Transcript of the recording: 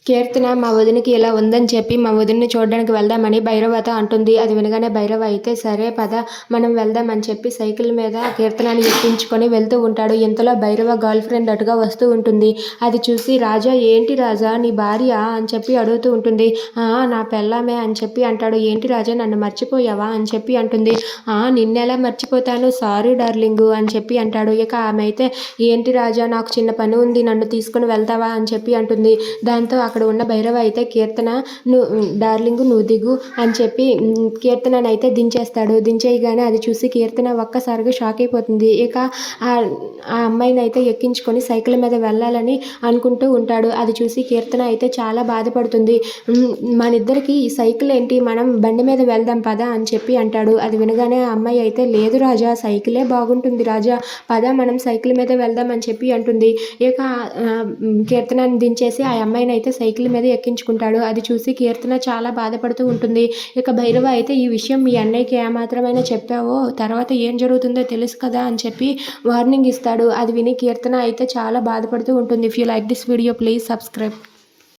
కీర్తన మా వదినకి ఇలా ఉందని చెప్పి మా వదిన్ని చూడడానికి వెళ్దామని భైరవతో అంటుంది. అది వినగానే భైరవ అయితే సరే పద మనం వెళ్దాం అని చెప్పి సైకిల్ మీద కీర్తనని ఎక్కించుకొని వెళ్తూ ఉంటాడు. ఇంతలో భైరవ గర్ల్ ఫ్రెండ్ అటుగా వస్తూ ఉంటుంది. అది చూసి రాజా ఏంటి రాజా నీ భార్య అని చెప్పి అడుగుతూ ఉంటుంది. నా పెళ్ళామే అని చెప్పి అంటాడు. ఏంటి రాజా నన్ను మర్చిపోయావా అని చెప్పి అంటుంది. నిన్నెలా మర్చిపోతాను సారీ డార్లింగు అని చెప్పి అంటాడు. ఇక ఆమె అయితే ఏంటి రాజా నాకు చిన్న పని ఉంది నన్ను తీసుకుని వెళ్తావా అని చెప్పి అంటుంది. దాంతో అక్కడ ఉన్న భైరవ అయితే కీర్తన డార్లింగ్ నువ్వు దిగు అని చెప్పి కీర్తనని అయితే దించేస్తాడు. దించేయగానే అది చూసి కీర్తన ఒక్కసారిగా షాక్ అయిపోతుంది. ఇక ఆ అమ్మాయిని అయితే ఎక్కించుకొని సైకిల్ మీద వెళ్ళాలని అనుకుంటూ ఉంటాడు. అది చూసి కీర్తన అయితే చాలా బాధపడుతుంది. మనిద్దరికి ఈ సైకిల్ ఏంటి మనం బండి మీద వెళ్దాం పదా అని చెప్పి అంటాడు. అది వినగానే ఆ అమ్మాయి అయితే లేదు రాజా సైకిలే బాగుంటుంది రాజా పద మనం సైకిల్ మీద వెళ్దాం అని చెప్పి అంటుంది. ఇక కీర్తనని దించేసి ఆ అమ్మాయిని అయితే సైకిల్ మీద ఎక్కించుకుంటాడు. అది చూసి కీర్తన చాలా బాధపడుతూ ఉంటుంది. ఇక భైరవ అయితే ఈ విషయం మీ అన్నయ్యకి ఏమాత్రమైనా చెప్పావో తర్వాత ఏం జరుగుతుందో తెలుసు కదా అని చెప్పి వార్నింగ్ ఇస్తాడు. అది విని కీర్తన అయితే చాలా బాధపడుతూ ఉంటుంది. If you like this video please subscribe.